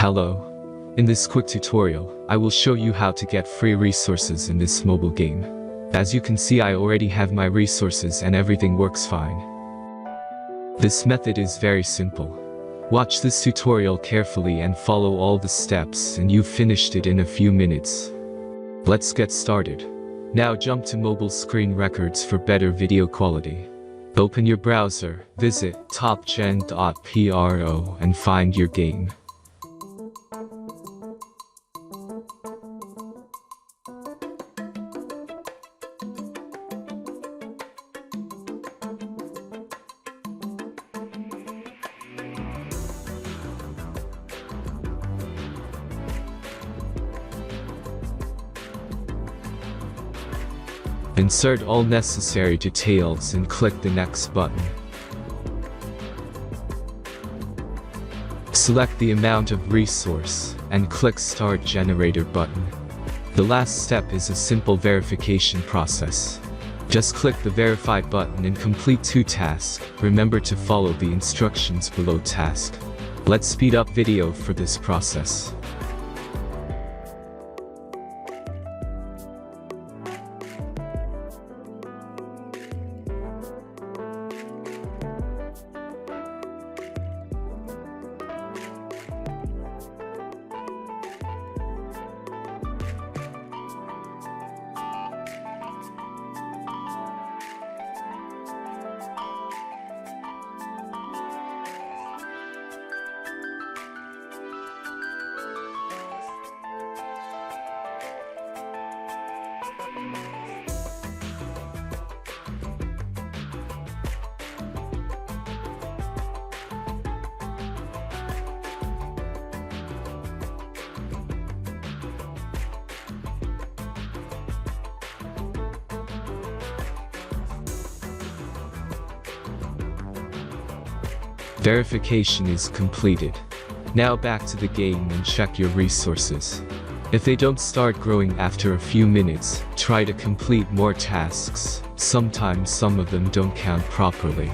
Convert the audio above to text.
Hello. In this quick tutorial, I will show you how to get free resources in this mobile game. As you can see, I already have my resources and everything works fine. This method is very simple. Watch this tutorial carefully and follow all the steps and you've finished it in a few minutes. Let's get started. Now jump to mobile screen records for better video quality. Open your browser, visit topgen.pro and find your game. Insert all necessary details and click the next button. Select the amount of resource and click Start Generator button. The last step is a simple verification process. Just click the Verify button and complete 2 tasks. Remember to follow the instructions below task. Let's speed up video for this process. Verification is completed. Now back to the game and check your resources. If they don't start growing after a few minutes, try to complete more tasks. Sometimes some of them don't count properly.